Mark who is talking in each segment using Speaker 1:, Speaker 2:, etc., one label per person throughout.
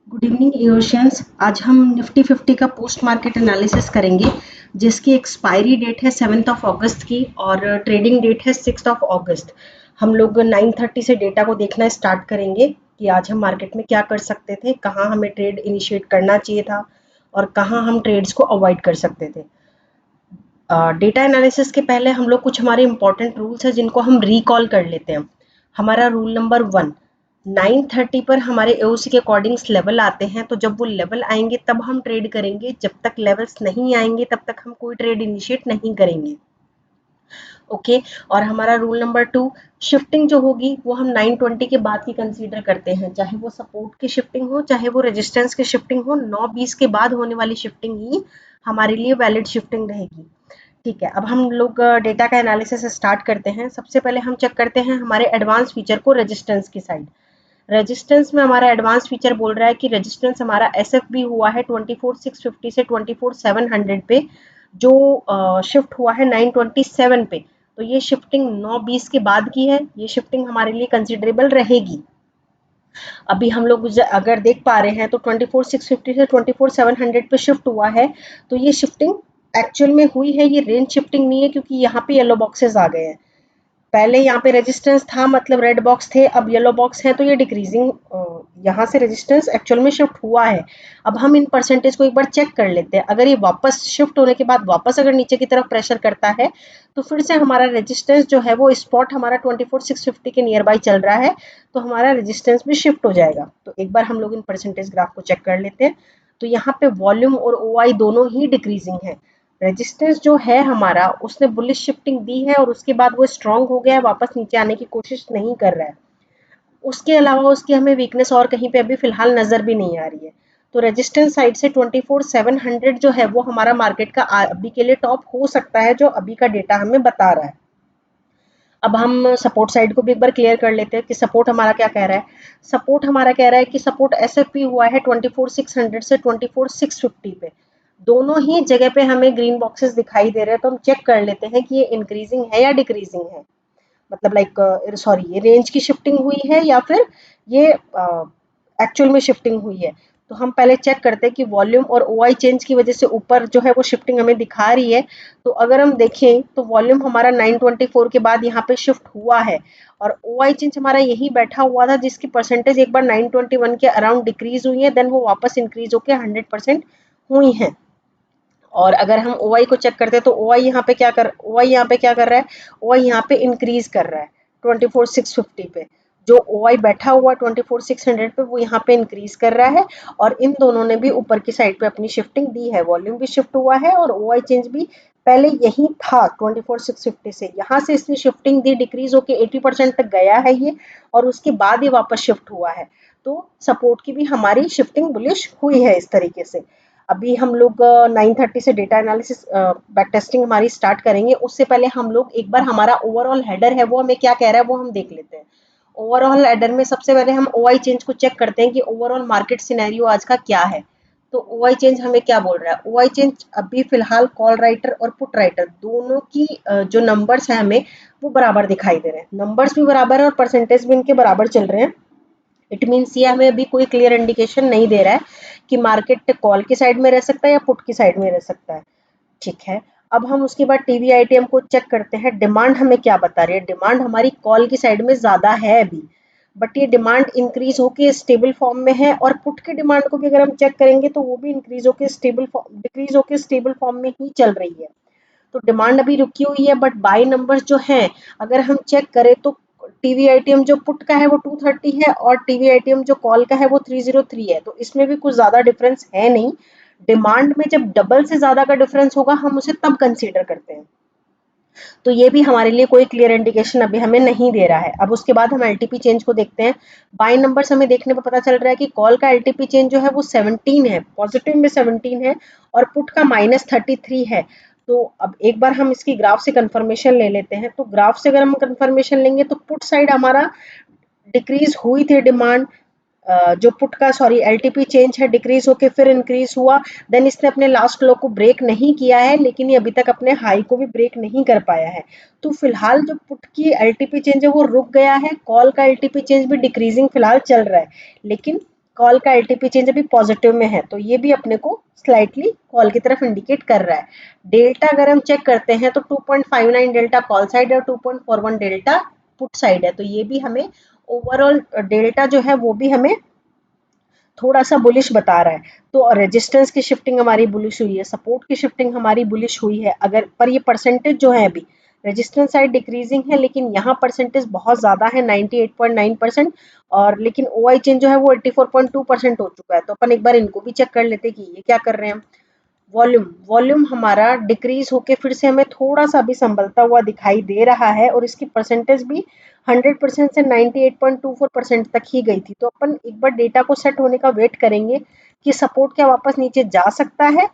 Speaker 1: Good evening Asians. आज हम Nifty 50 का पोस्ट मार्केट एनालिसिस करेंगे जिसकी एक्सपायरी डेट है 7 अगस्त की और ट्रेडिंग डेट है 6 अगस्त। हम लोग 9:30 से डेटा को देखना स्टार्ट करेंगे कि आज हम मार्केट में क्या कर सकते थे, कहाँ हमें ट्रेड इनिशिएट करना चाहिए था और कहाँ हम ट्रेड्स को अवॉइड कर सकते थे। डेटा एनालिसिस के पहले हम लोग कुछ हमारे इंपॉर्टेंट रूल्स हैं जिनको हम रिकॉल कर लेते हैं। हमारा रूल नंबर 1, 9:30 पर हमारे एओसी के अकॉर्डिंग्स लेवल आते हैं, तो जब वो लेवल आएंगे तब हम ट्रेड करेंगे। जब तक लेवल्स नहीं आएंगे तब तक हम कोई ट्रेड इनिशिएट नहीं करेंगे। ओके। और हमारा रूल नंबर 2, शिफ्टिंग जो होगी वो हम 9:20 के बाद की कंसीडर करते हैं, चाहे वो सपोर्ट की शिफ्टिंग हो चाहे वो रेजिस्टेंस की शिफ्टिंग हो। 9:20 के बाद होने वाली शिफ्टिंग ही हमारे लिए वैलिड शिफ्टिंग रहेगी। ठीक है, अब हम लोग डेटा का एनालिसिस स्टार्ट करते हैं। सबसे पहले हम चेक करते हैं हमारे एडवांस फीचर को रेजिस्टेंस की साइड। रेजिस्टेंस में हमारा एडवांस फीचर बोल रहा है कि रेजिस्टेंस हमारा एसएफ भी हुआ है 24,650 से 24,700 पे, जो शिफ्ट हुआ है 9:27 पे। तो ये शिफ्टिंग 9:20 के बाद की है, ये शिफ्टिंग हमारे लिए कंसिडरेबल रहेगी। अभी हम लोग अगर देख पा रहे हैं तो 24,650 से 24,700 पे शिफ्ट हुआ है, तो ये शिफ्टिंग एक्चुअल में हुई है, ये रेंज शिफ्टिंग नहीं है, क्योंकि यहाँ पे येलो बॉक्सेस आ गए हैं। पहले यहाँ पे रेजिस्टेंस था, मतलब रेड बॉक्स थे, अब येलो बॉक्स है, तो ये डिक्रीजिंग यहाँ से रेजिस्टेंस एक्चुअल में शिफ्ट हुआ है। अब हम इन परसेंटेज को एक बार चेक कर लेते हैं। अगर ये वापस शिफ्ट होने के बाद वापस अगर नीचे की तरफ प्रेशर करता है तो फिर से हमारा रेजिस्टेंस जो है वो स्पॉट हमारा 24,650 के नियर बाई चल रहा है, तो हमारा रेजिस्टेंस भी शिफ्ट हो जाएगा। तो एक बार हम लोग इन परसेंटेज ग्राफ को चेक कर लेते हैं। तो यहाँ पे वॉल्यूम और ओआई दोनों ही डिक्रीजिंग है। रेजिस्टेंस जो है हमारा, उसने बुलिश शिफ्टिंग दी है और उसके बाद वो स्ट्रांग हो गया है, वापस नीचे आने की कोशिश नहीं कर रहा है। उसके अलावा उसकी हमें वीकनेस और कहीं पे अभी फिलहाल नजर भी नहीं आ रही है। तो रेजिस्टेंस साइड से 24,700 जो है वो हमारा मार्केट का अभी के लिए टॉप हो सकता है, जो अभी का डेटा हमें बता रहा है। अब हम सपोर्ट साइड को भी एक बार क्लियर कर लेते हैं कि सपोर्ट हमारा क्या कह रहा है। सपोर्ट हमारा कह रहा है कि सपोर्ट एसएफपी हुआ है 24,600 से 24,650 पे। दोनों ही जगह पे हमें ग्रीन बॉक्सेस दिखाई दे रहे हैं, तो हम चेक कर लेते हैं कि ये इंक्रीजिंग है या डिक्रीजिंग है। मतलब लाइक सॉरी, ये रेंज की शिफ्टिंग हुई है या फिर ये एक्चुअल में शिफ्टिंग हुई है। तो हम पहले चेक करते हैं कि वॉल्यूम और ओआई चेंज की वजह से ऊपर जो है वो शिफ्टिंग हमें दिखा रही है। तो अगर हम देखें तो वॉल्यूम हमारा 924 के बाद यहाँ पे शिफ्ट हुआ है और ओआई चेंज हमारा यही बैठा हुआ था, जिसकी परसेंटेज एक बार 921 के अराउंड डिक्रीज हुई है, देन वो वापस इंक्रीज होकर 100% हुई है। और अगर हम ओआई को चेक करते हैं तो ओआई यहाँ पे क्या कर रहा है, ओआई यहाँ पे इंक्रीज कर रहा है 24,650 पे। जो ओआई बैठा हुआ 24,600 पे वो यहाँ पे इंक्रीज कर रहा है, और इन दोनों ने भी ऊपर की साइड पे अपनी शिफ्टिंग दी है। वॉल्यूम भी शिफ्ट हुआ है और ओआई चेंज भी पहले यही था 24,650 से, यहाँ से इसने शिफ्टिंग दी, डिक्रीज होके 80% तक गया है ये, और उसके बाद ये वापस शिफ्ट हुआ है। तो सपोर्ट की भी हमारी शिफ्टिंग बुलिश हुई है इस तरीके से। अभी हम लोग 9:30 से डेटा एनालिसिस बैक टेस्टिंग हमारी स्टार्ट करेंगे। उससे पहले हम लोग एक बार हमारा ओवरऑल हेडर है वो हमें क्या कह रहा है वो हम देख लेते हैं। ओवरऑल हेडर में सबसे पहले हम ओआई चेंज को चेक करते हैं कि ओवरऑल मार्केट सिनेरियो आज का क्या है। तो ओआई चेंज हमें क्या बोल रहा है, ओआई चेंज अभी फिलहाल कॉल राइटर और पुट राइटर दोनों की जो नंबर्स है हमें वो बराबर दिखाई दे रहे हैं। नंबर्स भी बराबर है और परसेंटेज भी इनके बराबर चल रहे हैं। इट मीन्स ये हमें अभी कोई क्लियर इंडिकेशन नहीं दे रहा है कि मार्केट कॉल की साइड में रह सकता है या पुट की साइड में रह सकता है। ठीक है। अब हम उसके बाद टीवी आईटीएम को चेक करते हैं। डिमांड हमें क्या बता रही है, डिमांड हमारी कॉल की साइड में ज्यादा है अभी, बट ये डिमांड इंक्रीज होके स्टेबल फॉर्म में है। और पुट की डिमांड को भी अगर हम चेक करेंगे तो वो भी इंक्रीज होके स्टेबल फॉर्म डिक्रीज होके स्टेबल फॉर्म में ही चल रही है। तो डिमांड अभी रुकी हुई है, बट बाय नंबर्स जो हैं अगर हम चेक करें तो टीवी आईटीएम जो पुट का है वो 230 है और टीवी आईटीएम जो कॉल का है वो 303 है। तो इसमें भी कुछ ज्यादा डिफरेंस है नहीं। डिमांड में जब डबल से ज्यादा का डिफरेंस होगा हम उसे तब कंसीडर करते हैं। तो ये भी हमारे लिए कोई क्लियर इंडिकेशन अभी हमें नहीं दे रहा है। अब उसके बाद हम एलटीपी चेंज को देखते हैं। बाय नंबर्स हमें देखने पर पता चल रहा है कि कॉल का एलटीपी चेंज जो है वो 17 है, पॉजिटिव में 17 है, और पुट का -33 है। तो अब एक बार हम इसकी ग्राफ से कंफर्मेशन ले लेते हैं। तो ग्राफ से अगर हम कंफर्मेशन लेंगे तो पुट साइड हमारा डिक्रीज हुई थी डिमांड, जो पुट का सॉरी एलटीपी चेंज है डिक्रीज होके फिर इंक्रीज हुआ। देन इसने अपने लास्ट लो को ब्रेक नहीं किया है, लेकिन ये अभी तक अपने हाई को भी ब्रेक नहीं कर पाया है। तो फिलहाल जो पुट की एलटीपी चेंज है वो रुक गया है, कॉल का एलटीपी चेंज भी डिक्रीजिंग फिलहाल चल रहा है। लेकिन कॉल का एलटीपी चेंज अभी पॉजिटिव में है, तो ये भी अपने को स्लाइटली कॉल की तरफ इंडिकेट कर रहा है। डेल्टा अगर हम चेक करते हैं तो 2.59 डेल्टा कॉल साइड है और 2.41 डेल्टा पुट साइड है, तो ये भी हमें ओवरऑल डेल्टा जो है वो भी हमें थोड़ा सा बुलिश बता रहा है। तो रेजिस्टेंस की शिफ्टिंग हमारी बुलिश हुई है, सपोर्ट की शिफ्टिंग हमारी बुलिश हुई है। अगर पर ये परसेंटेज जो है अभी रेजिस्टेंस साइड डिक्रीजिंग है, लेकिन यहाँ परसेंटेज बहुत ज़्यादा है 98.9%, और लेकिन ओआई चेंज जो है वो 84.2% हो चुका है। तो अपन एक बार इनको भी चेक कर लेते हैं कि ये क्या कर रहे हैं। वॉल्यूम वॉल्यूम हमारा डिक्रीज होके फिर से हमें थोड़ा सा भी संभलता हुआ दिखाई दे रहा है, और इसकी परसेंटेज भी 100% से 98.24% तक ही गई थी। तो अपन एक बार डेटा को सेट होने का वेट करेंगे कि सपोर्ट क्या वापस नीचे जा सकता है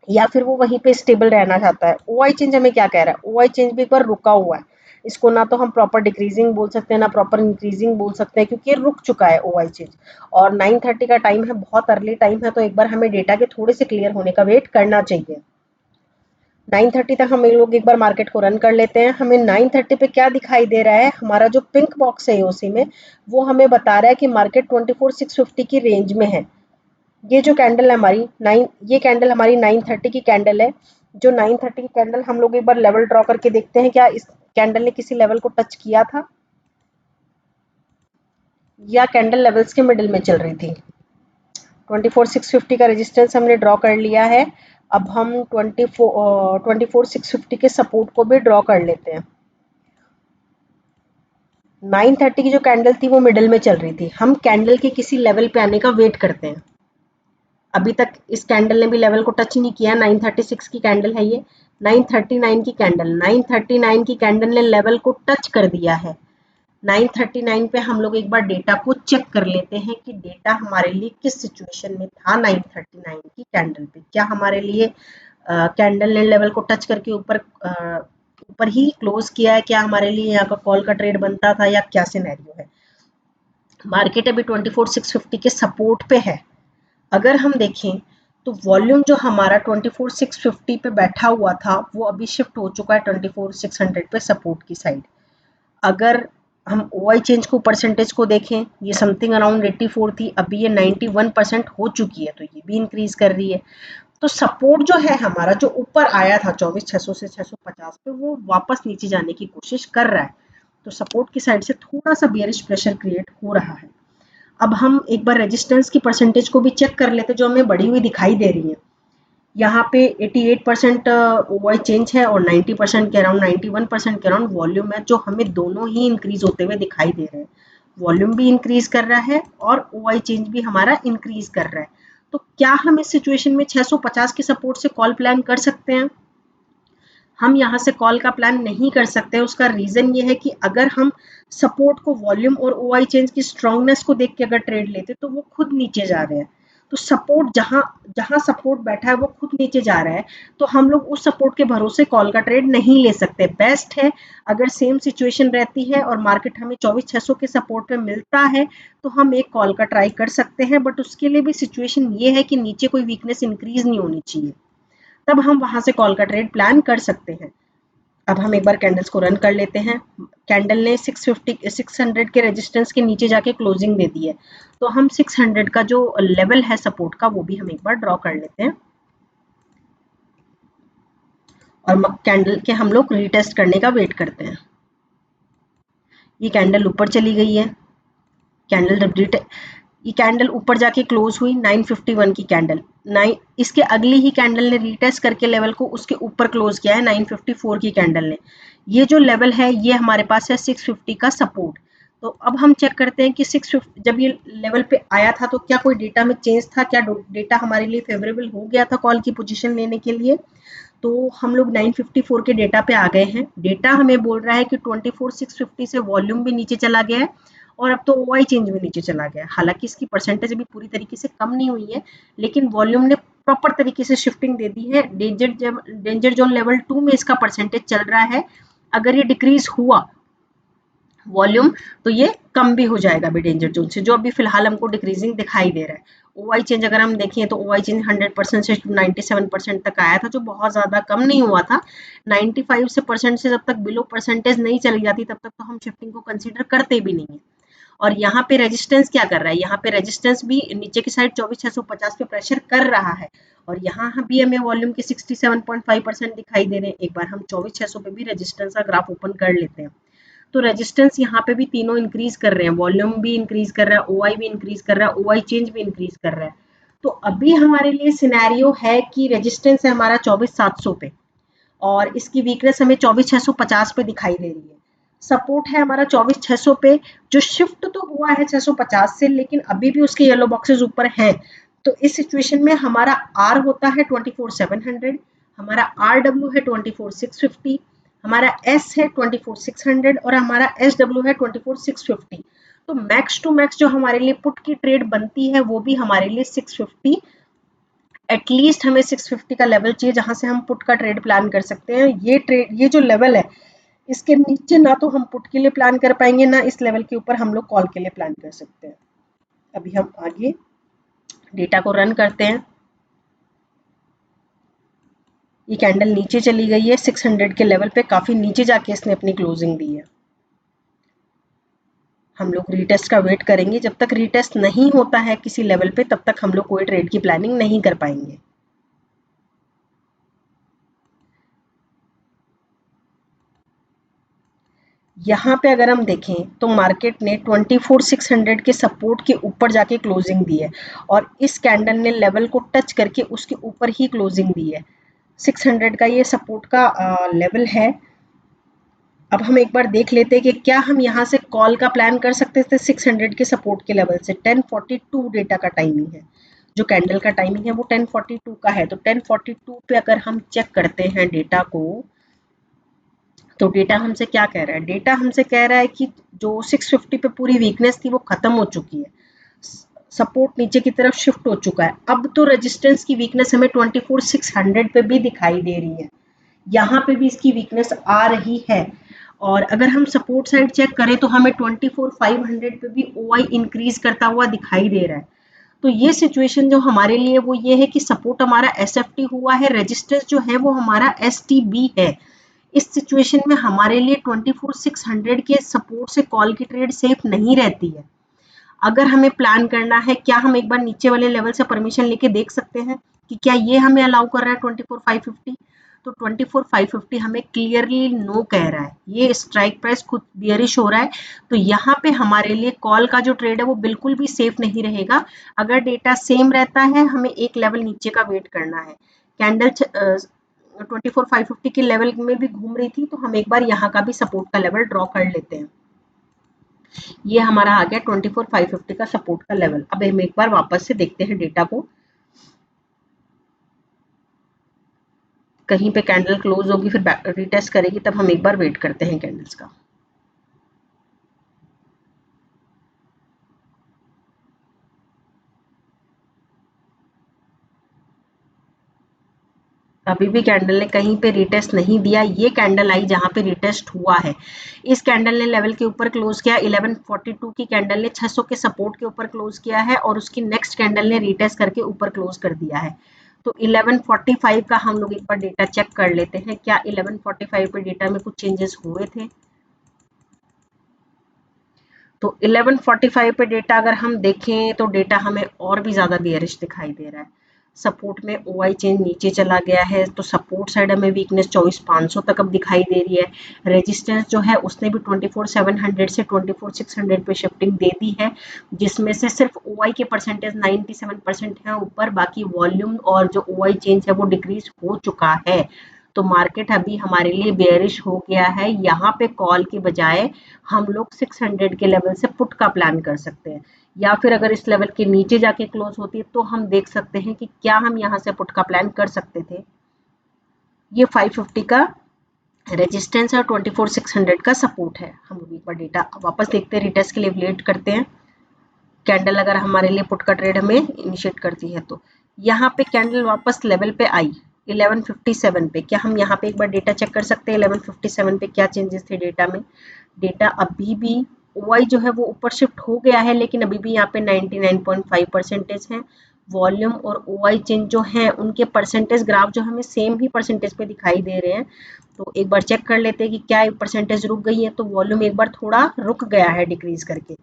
Speaker 1: या फिर वो वहीं पे स्टेबल रहना चाहता है। ओआई चेंज हमें क्या कह रहा है, ओआई चेंज भी एक बार रुका हुआ है, इसको ना तो हम प्रॉपर डिक्रीजिंग बोल सकते हैं ना प्रॉपर इंक्रीजिंग बोल सकते हैं, क्योंकि ये रुक चुका है ओआई चेंज। और 9:30 का टाइम है, बहुत अर्ली टाइम है, तो एक बार हमें डेटा के थोड़े से क्लियर होने का वेट करना चाहिए। 9:30 तक हम लोग एक बार मार्केट को रन कर लेते हैं। हमें 9:30 पे क्या दिखाई दे रहा है, हमारा जो पिंक बॉक्स है एओसी में, वो हमें बता रहा है कि मार्केट 24,650 की रेंज में है। ये जो कैंडल है हमारी ये कैंडल हमारी 9:30 की कैंडल है। जो 9:30 की कैंडल हम लोग एक बार लेवल ड्रॉ करके देखते हैं, क्या इस कैंडल ने किसी लेवल को टच किया था या कैंडल लेवल्स के मिडिल में चल रही थी। 24,650 का रेजिस्टेंस हमने ड्रॉ कर लिया है। अब हम 24,650 के सपोर्ट को भी ड्रॉ कर लेते हैं। 9:30 की जो कैंडल थी वो मिडिल में चल रही थी, हम कैंडल के किसी लेवल पे आने का वेट करते हैं। अभी तक इस कैंडल ने भी लेवल को टच नहीं किया। 9:36 की कैंडल है ये, 9:39 की कैंडल, 9:39 की कैंडल ने लेवल को टच कर दिया है। 9:39 पे हम लोग एक बार डेटा को चेक कर लेते हैं कि डेटा हमारे लिए किस सिचुएशन में था। 9:39 की कैंडल पे क्या हमारे लिए कैंडल ने लेवल को टच करके ऊपर ही क्लोज किया है, क्या हमारे लिए यहाँ का कॉल का ट्रेड बनता था या क्या सिनेरियो है। मार्केट अभी 24,650 के सपोर्ट पे है। अगर हम देखें तो वॉल्यूम जो हमारा 24,650 पे बैठा हुआ था वो अभी शिफ्ट हो चुका है 24,600 पे सपोर्ट की साइड। अगर हम ओआई चेंज को परसेंटेज को देखें, ये समथिंग अराउंड 84 थी, अभी ये 91% हो चुकी है, तो ये भी इंक्रीज कर रही है। तो सपोर्ट जो है हमारा जो ऊपर आया था 24,600 से 650 पे, वो वापस नीचे जाने की कोशिश कर रहा है। तो सपोर्ट की साइड से थोड़ा सा बियरिश प्रेशर क्रिएट हो रहा है। अब हम एक बार रेजिस्टेंस की परसेंटेज को भी चेक कर लेते, जो हमें बढ़ी हुई दिखाई दे रही है। यहाँ पे 88% ओआई चेंज है और 90% के अराउंड 91% के अराउंड वॉल्यूम है, जो हमें दोनों ही इंक्रीज होते हुए दिखाई दे रहे हैं। वॉल्यूम भी इंक्रीज कर रहा है और ओआई चेंज भी हमारा इंक्रीज कर रहा है। तो क्या हम इस सिचुएशन में 650 के सपोर्ट से कॉल प्लान कर सकते हैं? हम यहाँ से कॉल का प्लान नहीं कर सकते। उसका रीजन ये है कि अगर हम सपोर्ट को वॉल्यूम और ओआई चेंज की स्ट्रांगनेस को देख के अगर ट्रेड लेते तो वो खुद नीचे जा रहे हैं। तो सपोर्ट जहां जहां सपोर्ट बैठा है वो खुद नीचे जा रहा है, तो हम लोग उस सपोर्ट के भरोसे कॉल का ट्रेड नहीं ले सकते। बेस्ट है अगर सेम सिचुएशन रहती है और मार्केट हमें 24,600 के सपोर्ट पे मिलता है तो हम एक कॉल का ट्राई कर सकते हैं, बट उसके लिए भी सिचुएशन ये है कि नीचे कोई वीकनेस इंक्रीज नहीं होनी चाहिए, तब हम वहां से कॉल का ट्रेड प्लान कर सकते हैं। अब हम एक बार कैंडल्स को रन कर लेते हैं। कैंडल ने 600 के रेजिस्टेंस के नीचे जाके क्लोजिंग दे दी है, तो हम 600 का जो लेवल है सपोर्ट का वो भी हम एक बार ड्रॉ कर लेते हैं और कैंडल के हम लोग रीटेस्ट करने का वेट करते हैं। ये कैंडल ऊपर चली गई है, ये कैंडल ऊपर जाके क्लोज हुई 951 की कैंडल। इसके अगली ही कैंडल ने रीटेस्ट करके लेवल को उसके ऊपर क्लोज किया है 954 की कैंडल ने। ये जो लेवल है ये हमारे पास है 650 का सपोर्ट। तो अब हम चेक करते हैं कि 650 जब ये लेवल पे आया था तो क्या कोई डेटा में चेंज था, क्या डेटा हमारे लिए फेवरेबल हो गया था कॉल की पोजीशन लेने के लिए। तो हम लोग 954 के डेटा पे आ गए हैं। डेटा हमें बोल रहा है कि 24,650 से वॉल्यूम भी नीचे चला गया है और अब तो ओआई चेंज भी नीचे चला गया है। हालांकि इसकी परसेंटेज अभी पूरी तरीके से कम नहीं हुई है, लेकिन वॉल्यूम ने प्रॉपर तरीके से शिफ्टिंग दे दी है। डेंजर जोन लेवल 2 में इसका परसेंटेज चल रहा है। अगर ये डिक्रीज हुआ वॉल्यूम तो ये कम भी हो जाएगा अभी डेंजर जोन से, जो अभी फिलहाल हमको डिक्रीजिंग दिखाई दे रहा है। ओआई चेंज अगर हम देखें तो ओआई चेंज 100% से 97% तक आया था, जो बहुत ज़्यादा कम नहीं हुआ था। 95 से परसेंट से जब तक बिलो परसेंटेज नहीं चली जाती तब तक तो हम शिफ्टिंग को कंसीडर करते भी नहीं है। और यहाँ पे रेजिस्टेंस क्या कर रहा है, यहाँ पे रेजिस्टेंस भी नीचे की साइड 24,650 पे प्रेशर कर रहा है और यहाँ भी हमें वॉल्यूम के 67.5% दिखाई दे रहे हैं। एक बार हम 24,600 पे भी रेजिस्टेंस का ग्राफ ओपन कर लेते हैं। तो रेजिस्टेंस यहाँ पे भी तीनों इंक्रीज कर रहे हैं, वॉल्यूम भी इंक्रीज कर रहा है, ओआई भी इंक्रीज कर रहा है, ओआई चेंज भी इंक्रीज कर रहा है। तो अभी हमारे लिए सिनेरियो है कि रेजिस्टेंस है हमारा 24,700 पे और इसकी वीकनेस हमें 24,650 पे दिखाई दे रही है। सपोर्ट है हमारा 24,600 पे, जो शिफ्ट तो हुआ है 650 से, लेकिन अभी भी उसके येलो बॉक्सेस ऊपर हैं। तो इस सिचुएशन में हमारा आर होता है 24,700, हमारा आर डब्ल्यू है 24,650, हमारा एस है 24,600 और हमारा एस डब्ल्यू है 24,650। तो मैक्स टू मैक्स जो हमारे लिए पुट की ट्रेड बनती है वो भी हमारे लिए 650, एटलीस्ट हमें 650 का लेवल चाहिए जहां से हम पुट का ट्रेड प्लान कर सकते हैं। ये जो लेवल है इसके नीचे ना तो हम पुट के लिए प्लान कर पाएंगे, ना इस लेवल के ऊपर हम लोग कॉल के लिए प्लान कर सकते हैं। अभी हम आगे डेटा को रन करते हैं। ये कैंडल नीचे चली गई है 600 के लेवल पे, काफी नीचे जाके इसने अपनी क्लोजिंग दी है। हम लोग रीटेस्ट का वेट करेंगे, जब तक रीटेस्ट नहीं होता है किसी लेवल पे तब तक हम लोग कोई ट्रेड की प्लानिंग नहीं कर पाएंगे। यहाँ पे अगर हम देखें तो मार्केट ने 24,600 के सपोर्ट के ऊपर जाके क्लोजिंग दी है और इस कैंडल ने लेवल को टच करके उसके ऊपर ही क्लोजिंग दी है। 600 का ये सपोर्ट का लेवल है। अब हम एक बार देख लेते हैं कि क्या हम यहाँ से कॉल का प्लान कर सकते थे 600 के सपोर्ट के लेवल से। 10:42 डेटा का टाइमिंग है, जो कैंडल का टाइमिंग है वो 10:42 का है। तो 10:42 पे अगर हम चेक करते हैं डेटा को, तो डेटा हमसे क्या कह रहा है, डेटा हमसे कह रहा है कि जो 650 पे पूरी वीकनेस थी वो खत्म हो चुकी है, सपोर्ट नीचे की तरफ शिफ्ट हो चुका है। अब तो रेजिस्टेंस की वीकनेस हमें 24,600 पे भी दिखाई दे रही है, यहाँ पे भी इसकी वीकनेस आ रही है। और अगर हम सपोर्ट साइड चेक करें तो हमें 24,500 पे भी ओआई इंक्रीज करता हुआ दिखाई दे रहा है। तो ये सिचुएशन जो हमारे लिए वो ये है कि सपोर्ट हमारा एसएफटी हुआ है, रेजिस्टेंस जो है वो हमारा एसटीबी है। इस सिचुएशन में हमारे लिए 24,600 के सपोर्ट से कॉल की ट्रेड सेफ नहीं रहती है। अगर हमें प्लान करना है, क्या हम एक बार नीचे वाले लेवल से परमिशन लेके देख सकते हैं कि क्या ये हमें अलाउ कर रहा है 24,550? तो 24,550 हमें क्लियरली नो कह रहा है, ये स्ट्राइक प्राइस खुद बियरिश हो रहा है। तो यहाँ पे हमारे लिए कॉल का जो ट्रेड है वो बिल्कुल भी सेफ नहीं रहेगा। अगर डेटा सेम रहता है हमें एक लेवल नीचे का वेट करना है। कैंडल 24,550 के लेवल में भी घूम रही थी, तो हम एक बार यहाँ का भी सपोर्ट का लेवल ड्रॉ कर लेते हैं। ये हमारा आ गया 24,550 का सपोर्ट का लेवल। अब हम एक बार वापस से देखते हैं डेटा को, कहीं पे कैंडल क्लोज होगी फिर रीटेस्ट करेगी, तब हम एक बार वेट करते हैं कैंडल्स का। अभी भी कैंडल ने कहीं पे रीटेस्ट नहीं दिया। ये कैंडल आई जहां पे रीटेस्ट हुआ है, इस कैंडल ने लेवल के ऊपर क्लोज किया। 1142 की कैंडल ने 600 के सपोर्ट के ऊपर क्लोज किया है और उसकी नेक्स्ट कैंडल ने रीटेस्ट करके ऊपर क्लोज कर दिया है। तो 1145 का हम लोग एक बार डेटा चेक कर लेते हैं, क्या 1145 पे डेटा में कुछ चेंजेस हुए थे। तो 1145 पे डेटा अगर हम देखें तो डेटा हमें और भी ज़्यादा बेयरिश दिखाई दे रहा है। सपोर्ट में ओआई चेंज नीचे चला गया है, तो सपोर्ट साइड हमें वीकनेस 24,500 तक अब दिखाई दे रही है। रेजिस्टेंस जो है उसने भी 24,700 से 24,600 पे शिफ्टिंग दे दी है, जिसमें से सिर्फ ओआई के परसेंटेज 97% है ऊपर, बाकी वॉल्यूम और जो ओआई चेंज है वो डिक्रीज हो चुका है। तो मार्केट अभी हमारे लिए बेयरिश हो गया है। यहाँ पे कॉल के बजाय हम लोग 600 के लेवल से पुट का प्लान कर सकते हैं, या फिर अगर इस लेवल के नीचे जाके क्लोज होती है तो हम देख सकते हैं कि क्या हम यहाँ से पुट का प्लान कर सकते थे। ये 550 का रेजिस्टेंस है और 24,600 का सपोर्ट है। हम लोग एक बार डेटा वापस देखते हैं, रिटेस्ट के लिए वेट करते हैं। कैंडल अगर हमारे लिए पुट का ट्रेड हमें इनिशिएट करती है तो यहाँ पे कैंडल वापस लेवल पे आई 1157 पे। क्या हम यहाँ पे एक बार डेटा चेक कर सकते हैं 1157 पे क्या चेंजेस थे डेटा में। डेटा अभी भी OI जो है वो ऊपर शिफ्ट हो गया है, लेकिन अभी भी यहाँ पे 99.5% है। वॉल्यूम और OI चेंज जो है उनके परसेंटेज ग्राफ जो हमें सेम ही परसेंटेज पे दिखाई दे रहे हैं। तो एक बार चेक कर लेते हैं कि क्या परसेंटेज रुक गई है। तो वॉल्यूम एक बार थोड़ा रुक गया है डिक्रीज करके।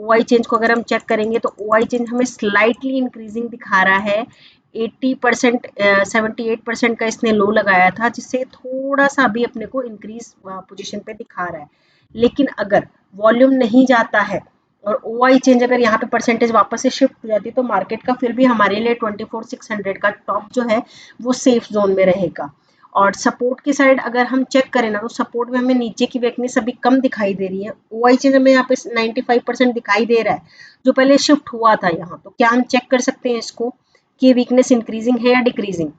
Speaker 1: OI चेंज को अगर हम चेक करेंगे तो OI चेंज हमें स्लाइटली इंक्रीजिंग दिखा रहा है। 80% 78% का इसने लो लगाया था, जिससे थोड़ा सा अभी अपने को इंक्रीज पोजीशन पे दिखा रहा है। लेकिन अगर वॉल्यूम नहीं जाता है और OI चेंज अगर यहाँ पे परसेंटेज वापस से शिफ्ट हो जाती है, तो मार्केट का फिर भी हमारे लिए 24,600 का टॉप जो है वो सेफ जोन में रहेगा। और सपोर्ट की साइड अगर हम चेक करें ना, तो सपोर्ट में हमें नीचे की वीकनेस अभी कम दिखाई दे रही है। OI चेंज हमें यहाँ पे 95% दिखाई दे रहा है, जो पहले शिफ्ट हुआ था यहाँ। तो क्या हम चेक कर सकते हैं इसको कि वीकनेस इंक्रीजिंग है या डिक्रीजिंग।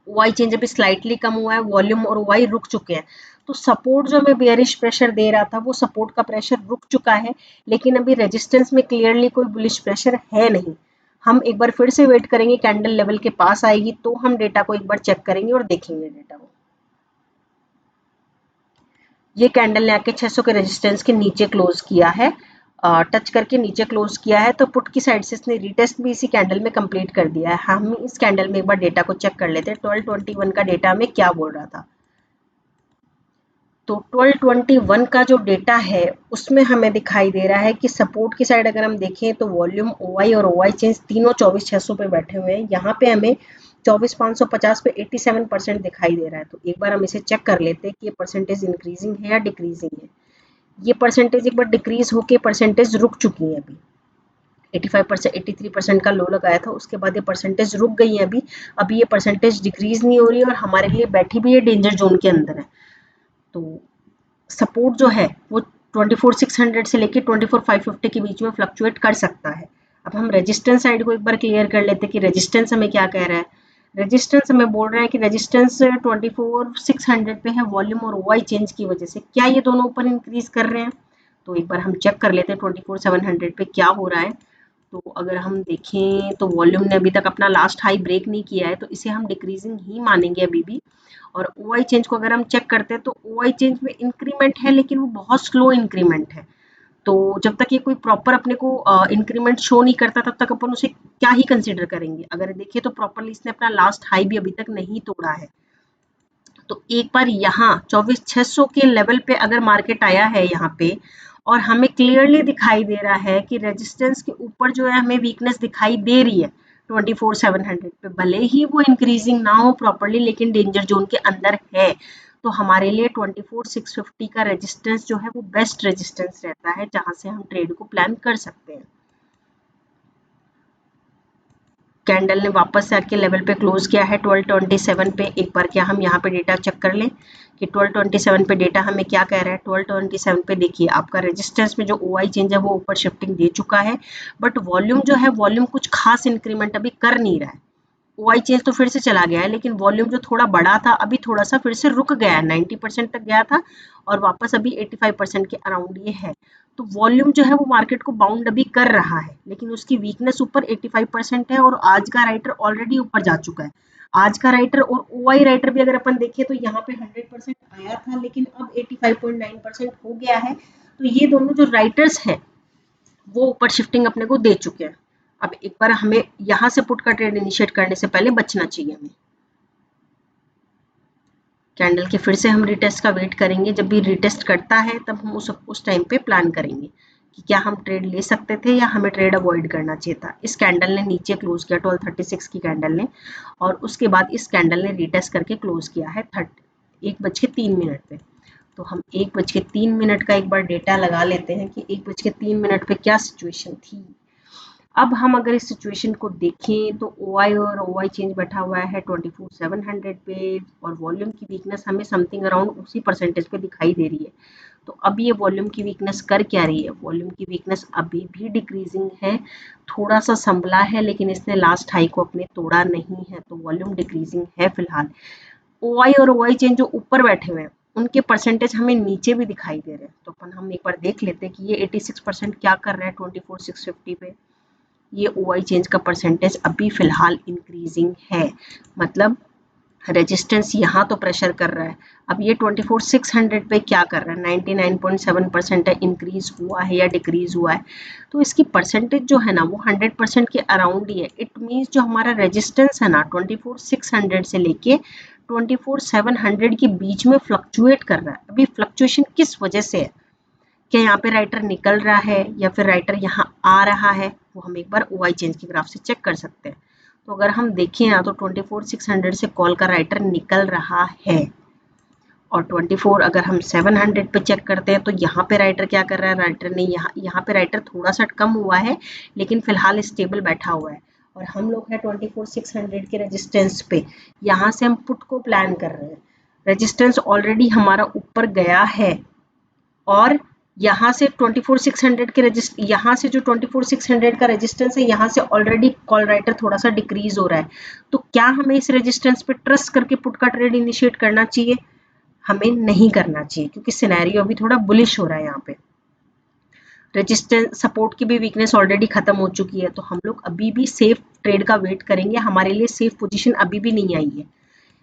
Speaker 1: OI चेंज अभी स्लाइटली कम हुआ है, वॉल्यूम और OI रुक चुके हैं। तो सपोर्ट जो हमें बेयरिश प्रेशर दे रहा था, वो सपोर्ट का प्रेशर रुक चुका है, लेकिन अभी रेजिस्टेंस में क्लियरली कोई बुलिश प्रेशर है नहीं। हम एक बार फिर से वेट करेंगे, कैंडल लेवल के पास आएगी तो हम डेटा को एक बार चेक करेंगे और देखेंगे डेटा को। ये कैंडल ने आके 600 के रेजिस्टेंस के नीचे क्लोज किया है, टच करके नीचे क्लोज किया है। तो पुट की साइड से इसने रीटेस्ट भी इसी कैंडल में कंप्लीट कर दिया है। हम इस कैंडल में एक बार डेटा को चेक कर लेते हैं। 1221 का डेटा हमें क्या बोल रहा था। तो 1221 का जो डेटा है उसमें हमें दिखाई दे रहा है कि सपोर्ट की साइड अगर हम देखें तो वॉल्यूम, OI और OI चेंज तीनों 24,600 पे बैठे हुए हैं। यहाँ पे हमें 24,550 पे 87% दिखाई ददे रहा है। तो एक बार हम इसे चेक कर लेते हैं कि ये परसेंटेज इंक्रीजिंग है या डिक्रीजिंग है। ये परसेंटेज एक बार डिक्रीज होके परसेंटेज रुक चुकी है अभी। 85% 83% का लो लगाया था, उसके बाद ये परसेंटेज रुक गई है अभी ये परसेंटेज डिक्रीज नहीं हो रही है और हमारे लिए बैठी भी ये डेंजर जोन के अंदर है। तो सपोर्ट जो है वो 24,600 से लेके 24,550 के बीच में फ्लक्चुएट कर सकता है। अब हम रेजिस्टेंस साइड को एक बार क्लियर कर लेते हैं कि रेजिस्टेंस हमें क्या कह रहा है। रेजिस्टेंस हमें बोल रहा है कि रेजिस्टेंस 24,600 पे है वॉल्यूम और OI चेंज की वजह से। क्या ये दोनों ऊपर इंक्रीज कर रहे हैं? तो एक बार हम चेक कर लेते हैं 24,700 पे क्या हो रहा है। तो अगर हम देखें तो वॉल्यूम ने अभी तक अपना लास्ट हाई ब्रेक नहीं किया है, तो इसे हम डिक्रीजिंग ही मानेंगे अभी भी। और OI चेंज को अगर हम चेक करते हैं तो OI चेंज में इंक्रीमेंट है, लेकिन वो बहुत स्लो इंक्रीमेंट है। तो जब तक ये कोई प्रॉपर अपने को इंक्रीमेंट शो नहीं करता, तब तक अपन उसे क्या ही कंसिडर करेंगे। अगर देखिए तो प्रॉपरली इसने अपना लास्ट हाई भी अभी तक नहीं तोड़ा है। तो एक बार यहाँ 24,600 के लेवल पे अगर मार्केट आया है यहाँ पे, और हमें क्लियरली दिखाई दे रहा है कि रेजिस्टेंस के ऊपर जो है हमें वीकनेस दिखाई दे रही है 24,700 पे, भले ही वो इंक्रीजिंग ना हो प्रॉपरली, लेकिन डेंजर जोन के अंदर है। तो हमारे लिए 24,650 का रेजिस्टेंस जो है वो बेस्ट रेजिस्टेंस रहता है, जहां से हम ट्रेड को प्लान कर सकते हैं। कैंडल ने वापस से आके लेवल पे क्लोज किया है 1227 पे। एक बार क्या हम यहाँ पे डेटा चेक कर लें कि 1227 पे डेटा हमें क्या कह रहा है। 1227 पे देखिए आपका रेजिस्टेंस में जो OI चेंज है वो ऊपर शिफ्टिंग दे चुका है, बट वॉल्यूम जो है वॉल्यूम कुछ खास इंक्रीमेंट अभी कर नहीं रहा है। OI चेंज तो फिर से चला गया है, लेकिन वॉल्यूम जो थोड़ा बड़ा था अभी थोड़ा सा फिर से रुक गया है। 90% तक गया था और वापस अभी 85% के अराउंड ये है। तो वॉल्यूम जो है वो मार्केट को बाउंड अभी कर रहा है, लेकिन उसकी वीकनेस ऊपर 85% है और आज का राइटर ऑलरेडी ऊपर जा चुका है। आज का राइटर और OI राइटर भी अगर अपन देखें तो यहाँ पे 100% आया था, लेकिन अब 85.9% हो गया है। तो ये दोनों जो राइटर्स हैं वो ऊपर शिफ्टिंग अपने को दे चुके हैं। अब एक बार हमें यहाँ से पुट का ट्रेड इनिशिएट करने से पहले बचना चाहिए हमें। कैंडल के फिर से हम रिटेस्ट का वेट करेंगे। जब भी रिटेस्ट करता है तब हम उस टाइम पे प्लान करेंगे कि क्या हम ट्रेड ले सकते थे या हमें ट्रेड अवॉइड करना चाहिए था। इस कैंडल ने नीचे क्लोज किया 1236 की कैंडल ने, और उसके बाद इस कैंडल ने रिटेस्ट करके क्लोज किया है 1:03 पे। तो हम 1:03 का एक बार डेटा लगा लेते हैं कि 1:03 पे क्या सिचुएशन थी। अब हम अगर इस सिचुएशन को देखें तो OI और OI चेंज बैठा हुआ है 24,700 पे, और वॉल्यूम की वीकनेस हमें समथिंग अराउंड उसी परसेंटेज पे दिखाई दे रही है। तो अब ये वॉल्यूम की वीकनेस कर क्या रही है? वॉल्यूम की वीकनेस अभी भी डिक्रीजिंग है, थोड़ा सा संभला है, लेकिन इसने लास्ट हाई को अपने तोड़ा नहीं है। तो वॉल्यूम डिक्रीजिंग है फिलहाल। OI और OI चेंज जो ऊपर बैठे हुए हैं उनके परसेंटेज हमें नीचे भी दिखाई दे रहे हैं। तो अपन हम एक बार देख लेते हैं कि ये 86% क्या कर रहा है 24,650 पे। ये OI चेंज का परसेंटेज अभी फिलहाल इंक्रीजिंग है, मतलब रेजिस्टेंस यहाँ तो प्रेशर कर रहा है। अब ये 24,600 पे क्या कर रहा है, 99.7% है, इंक्रीज हुआ है या डिक्रीज हुआ है। तो इसकी परसेंटेज जो है ना वो 100% के अराउंड ही है। इट मीन्स जो हमारा रेजिस्टेंस है ना 24,600 से लेके 24,700 के बीच में फ्लक्चुएट कर रहा है। अभी फ्लक्चुएशन किस वजह से है, क्या यहाँ पे राइटर निकल रहा है या फिर राइटर यहाँ आ रहा है, वो हम एक बार OI चेंज के ग्राफ से चेक कर सकते हैं। तो अगर हम देखें ना तो 24,600 से कॉल का राइटर निकल रहा है और 24 अगर हम 700 पे चेक करते हैं तो यहाँ पे राइटर क्या कर रहा है, राइटर ने यहाँ पे राइटर थोड़ा सा कम हुआ है लेकिन फिलहाल स्टेबल बैठा हुआ है। और हम लोग हैं 24,600 के रेजिस्टेंस पे, यहाँ से हम पुट को प्लान कर रहे हैं। रेजिस्टेंस ऑलरेडी हमारा ऊपर गया है और यहाँ से 24,600 के यहाँ से जो 24,600 का रेजिस्टेंस है यहाँ से ऑलरेडी कॉल राइटर थोड़ा सा डिक्रीज हो रहा है। तो क्या हमें इस रेजिस्टेंस पे ट्रस्ट करके पुट का ट्रेड इनिशिएट करना चाहिए? हमें नहीं करना चाहिए क्योंकि सिनेरियो अभी थोड़ा बुलिश हो रहा है। यहाँ पे रेजिस्टेंस सपोर्ट की भी वीकनेस ऑलरेडी खत्म हो चुकी है, तो हम लोग अभी भी सेफ ट्रेड का वेट करेंगे। हमारे लिए सेफ पोजीशन अभी भी नहीं आई है।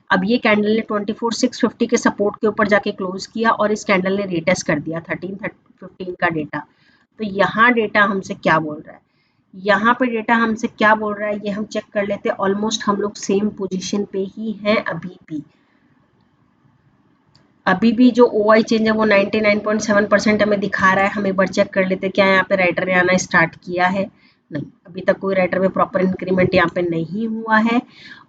Speaker 1: अब ये कैंडल ने 24,650 के सपोर्ट के ऊपर जाके क्लोज किया और इस कैंडल ने रीटेस्ट कर दिया 13:15 का डेटा। तो यहाँ डेटा हमसे क्या बोल रहा है, यहाँ पे डेटा हमसे क्या बोल रहा है ये हम चेक कर लेते हैं। ऑलमोस्ट हम लोग सेम पोजीशन पे ही हैं अभी भी जो OI चेंज है वो 99.7% हमें दिखा रहा है। हम एक बार चेक कर लेते हैं क्या यहाँ पे राइटर ने आना स्टार्ट किया है। नहीं, अभी तक कोई राइटर में प्रॉपर इंक्रीमेंट यहाँ पे नहीं हुआ है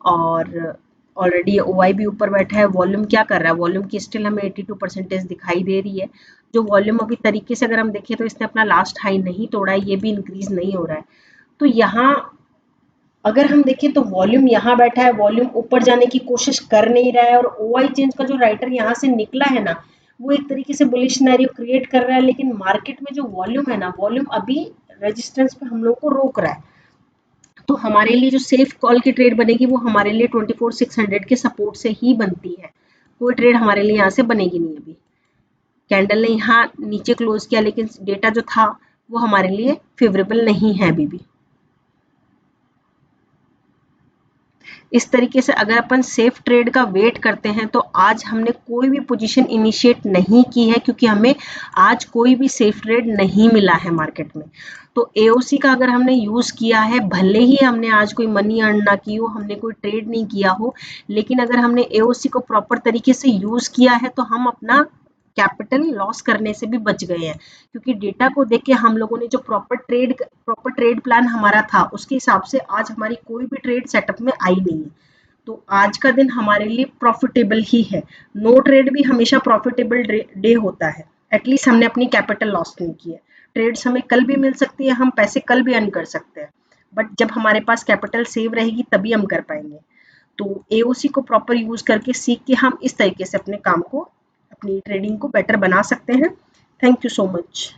Speaker 1: और ऑलरेडी OI भी ऊपर बैठा है। वॉल्यूम क्या कर रहा है, वॉल्यूम की स्टिल हमें 82% दिखाई दे रही है। जो वॉल्यूम अभी तरीके से अगर हम देखें तो इसने अपना लास्ट हाई नहीं तोड़ा है, ये भी इंक्रीज नहीं हो रहा है। तो यहाँ अगर हम देखें तो वॉल्यूम यहाँ बैठा है, वॉल्यूम ऊपर जाने की कोशिश कर नहीं रहा है और OI चेंज का जो राइटर यहाँ से निकला है ना वो एक तरीके से बुलिश सिनेरियो क्रिएट कर रहा है। लेकिन मार्केट में जो वॉल्यूम है ना, वॉल्यूम अभी रेजिस्टेंस पे हम लोग को रोक रहा है। तो हमारे लिए जो सेफ कॉल की ट्रेड बनेगी वो हमारे लिए 24,600 के सपोर्ट से ही बनती है। कोई ट्रेड हमारे लिए यहाँ से बनेगी नहीं। अभी कैंडल ने यहाँ नीचे क्लोज किया लेकिन डेटा जो था वो हमारे लिए फेवरेबल नहीं है अभी भी। इस तरीके से अगर अपन सेफ ट्रेड का वेट करते हैं तो आज हमने कोई भी पोजीशन इनिशिएट नहीं की है क्योंकि हमें आज कोई भी सेफ ट्रेड नहीं मिला है मार्केट में। तो AOC का अगर हमने यूज किया है, भले ही हमने आज कोई मनी अर्न ना की हो, हमने कोई ट्रेड नहीं किया हो, लेकिन अगर हमने AOC को प्रॉपर तरीके से यूज किया है तो हम अपना कैपिटल लॉस करने से भी बच गए हैं। क्योंकि डेटा को देख के हम लोगों ने जो प्रॉपर ट्रेड प्लान हमारा था उसके हिसाब से आज हमारी कोई भी ट्रेड सेटअप में आई नहीं है। तो आज का दिन हमारे लिए प्रॉफिटेबल ही है। नो ट्रेड भी हमेशा प्रॉफिटेबल डे होता है। एटलीस्ट हमने अपनी कैपिटल लॉस नहीं की है। ट्रेड्स हमें कल भी मिल सकती है, हम पैसे कल भी अर्न कर सकते हैं, बट जब हमारे पास कैपिटल सेव रहेगी तभी हम कर पाएंगे। तो AOC को प्रॉपर यूज करके सीख के हम इस तरीके से अपने काम को, अपनी ट्रेडिंग को बेटर बना सकते हैं। Thank you so much.